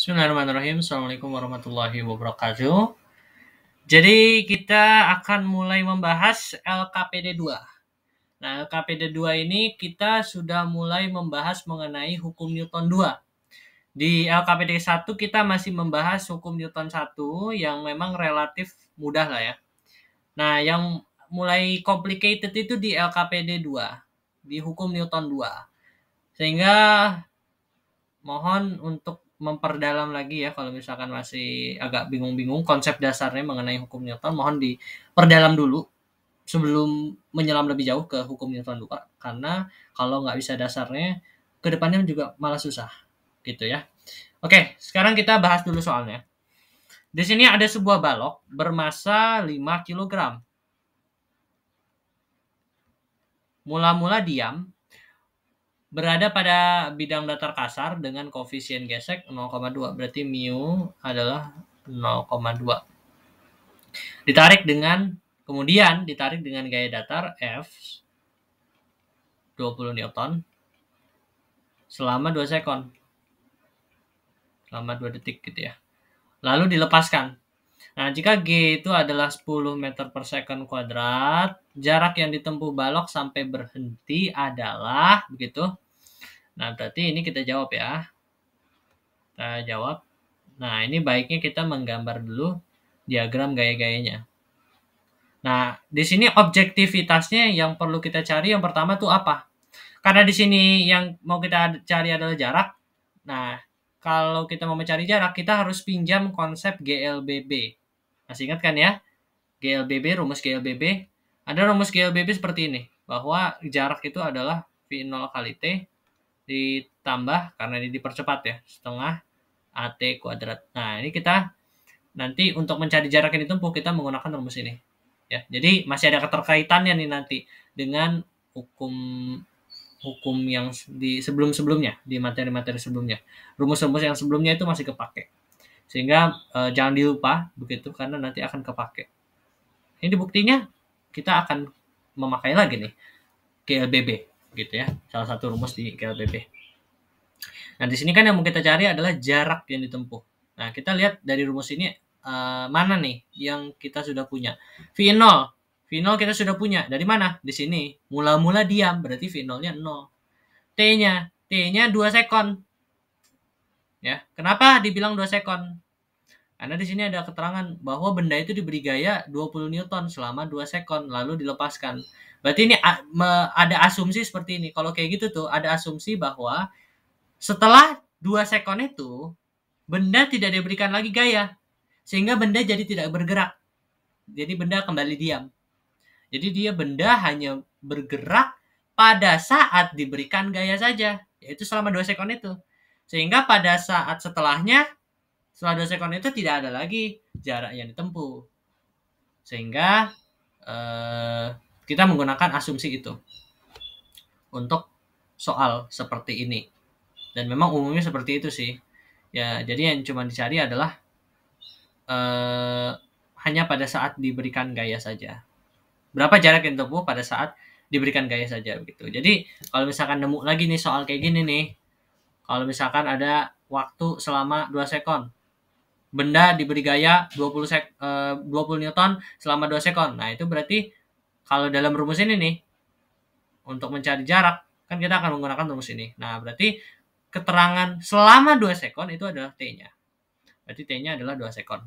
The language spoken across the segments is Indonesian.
Bismillahirrahmanirrahim. Assalamualaikum warahmatullahi wabarakatuh. Jadi kita akan mulai membahas LKPD 2. Nah, LKPD 2 ini kita sudah mulai membahas mengenai hukum Newton 2. Di LKPD 1 kita masih membahas hukum Newton 1 yang memang relatif mudah lah ya. Nah, yang mulai complicated itu di LKPD 2, di hukum Newton 2. Sehingga mohon untuk memperdalam lagi ya, kalau misalkan masih agak bingung-bingung konsep dasarnya mengenai hukum Newton, mohon diperdalam dulu sebelum menyelam lebih jauh ke hukum Newton 2, karena kalau nggak bisa dasarnya, kedepannya juga malah susah gitu ya. Oke, sekarang kita bahas dulu soalnya. Di sini ada sebuah balok bermasa 5 kg. Mula-mula diam, berada pada bidang datar kasar dengan koefisien gesek 0,2. Berarti mu adalah 0,2. Kemudian ditarik dengan gaya datar F 20 Newton selama 2 sekon. Selama 2 detik gitu ya. Lalu dilepaskan. Nah, jika G itu adalah 10 meter per second kuadrat, jarak yang ditempuh balok sampai berhenti adalah begitu. Nah, berarti ini kita jawab ya. Kita jawab. Nah, ini baiknya kita menggambar dulu diagram gaya-gayanya. Nah, di sini objektivitasnya yang perlu kita cari yang pertama tuh apa? Karena di sini yang mau kita cari adalah jarak. Nah, kalau kita mau mencari jarak, kita harus pinjam konsep GLBB. Masih ingat kan ya? GLBB, rumus GLBB. Ada rumus GLBB seperti ini, bahwa jarak itu adalah V0 kali T ditambah, karena ini dipercepat ya, setengah AT kuadrat. Nah, ini kita nanti untuk mencari jarak yang ditempuh, kita menggunakan rumus ini. Ya, jadi masih ada keterkaitannya nih nanti dengan hukum yang di sebelum-sebelumnya, di materi-materi sebelumnya. Rumus-rumus yang sebelumnya itu masih kepake. Sehingga jangan dilupa begitu, karena nanti akan kepake. Ini buktinya kita akan memakai lagi nih GLBB gitu ya. Salah satu rumus di GLBB. Nah, di sini kan yang mau kita cari adalah jarak yang ditempuh. Nah, kita lihat dari rumus ini mana nih yang kita sudah punya. V0 kita sudah punya. Dari mana? Di sini. Mula-mula diam, berarti V0-nya 0. T-nya 2 sekon. Ya, kenapa dibilang 2 sekon? Karena di sini ada keterangan bahwa benda itu diberi gaya 20 Newton selama 2 sekon, lalu dilepaskan. Berarti ini ada asumsi seperti ini. Kalau kayak gitu tuh, ada asumsi bahwa setelah 2 sekon itu, benda tidak diberikan lagi gaya. Sehingga benda jadi tidak bergerak. Jadi benda kembali diam. Jadi benda hanya bergerak pada saat diberikan gaya saja. Yaitu selama 2 sekon itu. Sehingga pada saat setelahnya, setelah 2 sekon itu tidak ada lagi jarak yang ditempuh. Sehingga kita menggunakan asumsi itu untuk soal seperti ini. Dan memang umumnya seperti itu sih. Ya, jadi yang cuma dicari adalah hanya pada saat diberikan gaya saja. Berapa jarak yang ditempuh pada saat diberikan gaya saja begitu. Jadi kalau misalkan nemu lagi nih soal kayak gini nih, kalau misalkan ada waktu selama 2 sekon, benda diberi gaya 20 Newton selama 2 sekon. Nah, itu berarti kalau dalam rumus ini nih, untuk mencari jarak, kan kita akan menggunakan rumus ini. Nah, berarti keterangan selama 2 sekon itu adalah T-nya. Berarti T-nya adalah 2 sekon.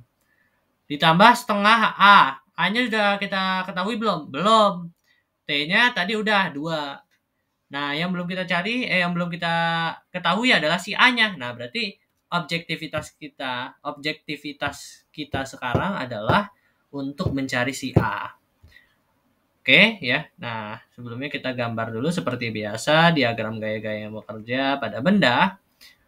Ditambah setengah A. A-nya sudah kita ketahui belum? Belum. T-nya tadi udah 2. Nah, yang belum kita cari, yang belum kita ketahui adalah si A-nya. Nah, berarti objektivitas kita sekarang adalah untuk mencari si A. Oke ya. Nah, sebelumnya kita gambar dulu seperti biasa diagram gaya-gaya yang bekerja pada benda.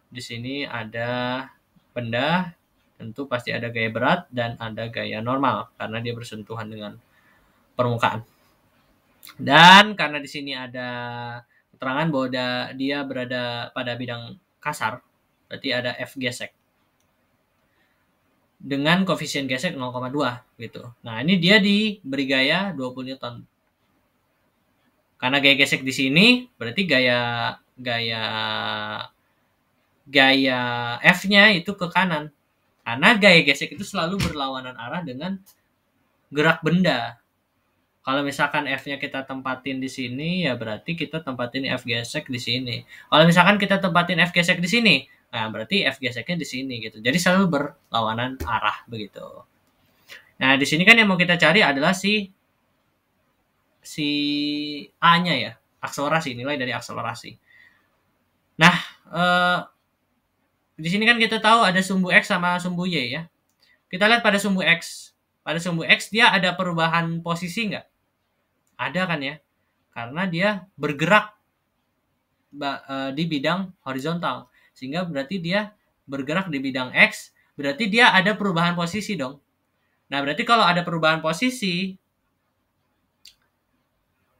Di sini ada benda, tentu pasti ada gaya berat dan ada gaya normal karena dia bersentuhan dengan permukaan. Dan karena di sini ada keterangan bahwa dia berada pada bidang kasar, berarti ada F gesek dengan koefisien gesek 0,2 gitu. Nah, ini dia diberi gaya 20 Newton. Karena gaya gesek di sini berarti gaya gaya F-nya itu ke kanan. Karena gaya gesek itu selalu berlawanan arah dengan gerak benda. Kalau misalkan F-nya kita tempatin di sini, ya berarti kita tempatin F gesek di sini. Kalau misalkan kita tempatin F gesek di sini, nah berarti F geseknya di sini gitu. Jadi selalu berlawanan arah begitu. Nah, di sini kan yang mau kita cari adalah si A-nya ya, akselerasi, nilai dari akselerasi. Nah, di sini kan kita tahu ada sumbu X sama sumbu Y ya. Kita lihat pada sumbu X. Pada sumbu X dia ada perubahan posisi nggak? Ada kan ya? Karena dia bergerak di bidang horizontal. Sehingga berarti dia bergerak di bidang X, berarti dia ada perubahan posisi dong. Nah, berarti kalau ada perubahan posisi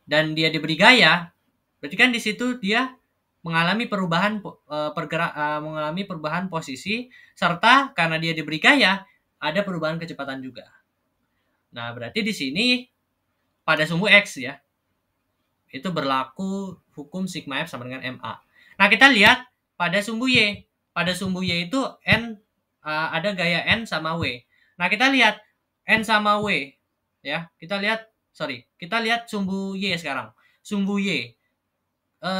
dan dia diberi gaya, berarti kan di situ dia mengalami perubahan mengalami perubahan posisi, serta karena dia diberi gaya ada perubahan kecepatan juga. Nah, berarti di sini pada sumbu X ya, itu berlaku hukum sigma F sama dengan MA. Nah, kita lihat pada sumbu Y. Pada sumbu Y itu N ada gaya N sama W. Nah, kita lihat N sama W ya. Kita lihat sumbu Y sekarang. Sumbu Y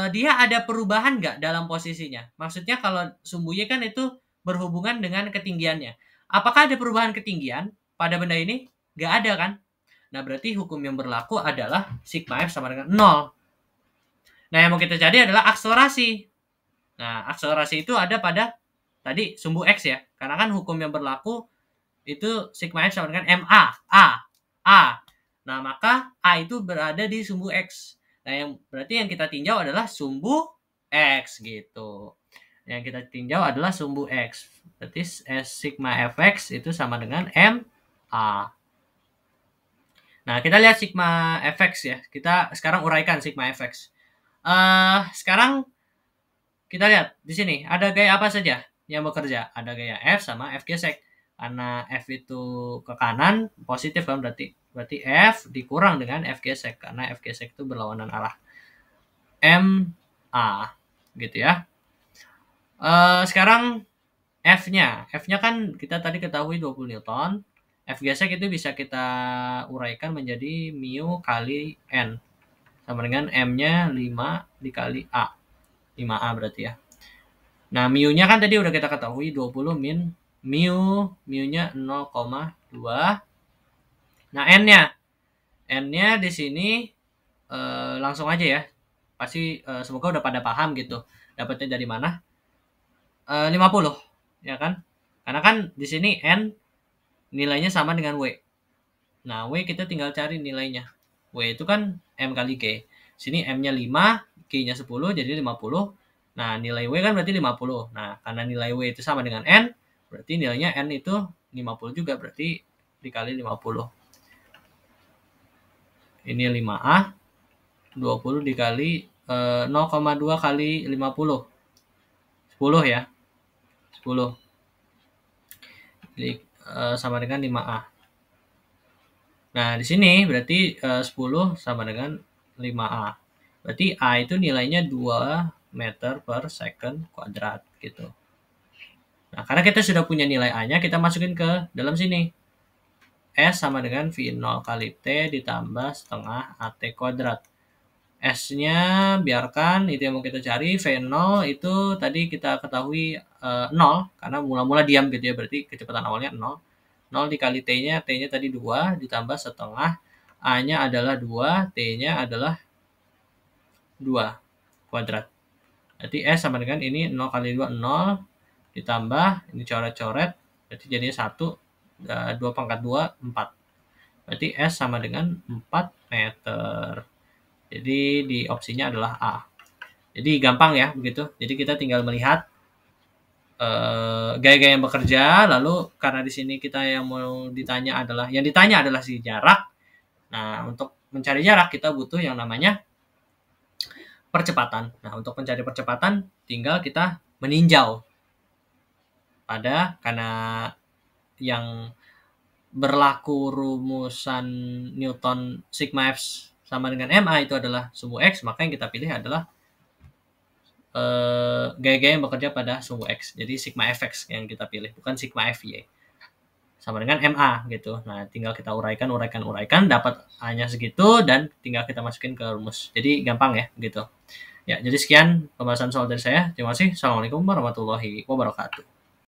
dia ada perubahan nggak dalam posisinya? Maksudnya kalau sumbu Y kan itu berhubungan dengan ketinggiannya. Apakah ada perubahan ketinggian pada benda ini? Nggak ada kan? Nah, berarti hukum yang berlaku adalah sigma F sama dengan 0. Nah, yang mau kita cari adalah akselerasi. Nah, akselerasi itu ada pada tadi sumbu X ya. Karena kan hukum yang berlaku itu sigma F sama dengan MA. A. Nah, maka A itu berada di sumbu X. Nah, berarti yang kita tinjau adalah sumbu X gitu. Yang kita tinjau adalah sumbu X. Berarti sigma Fx itu sama dengan MA. Nah, kita lihat sigma Fx ya. Kita sekarang uraikan sigma Fx. Sekarang kita lihat di sini ada gaya apa saja yang bekerja. Ada gaya F sama F gesek. Karena F itu ke kanan positif kan, berarti F dikurang dengan F gesek karena F gesek itu berlawanan arah. MA gitu ya. Sekarang F-nya kan kita tadi ketahui 20 Newton. F gesek itu bisa kita uraikan menjadi mu kali N. Sama dengan M-nya 5 dikali A. 5A berarti ya. Nah, mu-nya kan tadi udah kita ketahui 20 min mu-nya 0,2. Nah, N-nya di sini langsung aja ya. Pasti semoga udah pada paham gitu. Dapatnya dari mana? 50 ya kan? Karena kan di sini N nilainya sama dengan W. Nah, W kita tinggal cari nilainya. W itu kan M kali G. Sini M-nya 5, G-nya 10, jadi 50. Nah, nilai W kan berarti 50. Nah, karena nilai W itu sama dengan N, berarti nilainya N itu 50 juga, berarti dikali 50. Ini 5A, 20 dikali 0,2 kali 50. 10 ya. 10. Jadi, sama dengan 5A. Nah, di sini berarti 10 sama dengan 5A. Berarti A itu nilainya 2 meter per second kuadrat gitu. Nah, karena kita sudah punya nilai A-nya, kita masukin ke dalam sini. S sama dengan V0 kali T ditambah setengah AT kuadrat. S-nya biarkan, itu yang mau kita cari. V0 itu tadi kita ketahui 0, karena mula-mula diam gitu ya, berarti kecepatan awalnya 0. 0 dikali T-nya tadi 2, ditambah setengah. A-nya adalah 2, T-nya adalah 2 kuadrat. Berarti S sama dengan ini 0 kali 2, 0. Ditambah, ini coret-coret, berarti jadinya 1, 2 pangkat 2, 4. Berarti S sama dengan 4 meter. Jadi di opsinya adalah A. Jadi gampang ya begitu. Jadi kita tinggal melihat gaya-gaya yang bekerja, lalu karena di sini kita yang ditanya adalah si jarak. Nah, untuk mencari jarak kita butuh yang namanya percepatan. Nah, untuk mencari percepatan tinggal kita meninjau karena yang berlaku rumusan Newton sigma F sama dengan MA itu adalah sumbu X, maka yang kita pilih adalah gaya-gaya yang bekerja pada sumbu X. Jadi sigma fx yang kita pilih, bukan sigma fy. Sama dengan MA gitu. Nah, tinggal kita uraikan, dapat A-nya segitu, dan tinggal kita masukin ke rumus. Jadi gampang ya, gitu. Ya, jadi sekian pembahasan soal dari saya. Terima kasih. Assalamualaikum warahmatullahi wabarakatuh.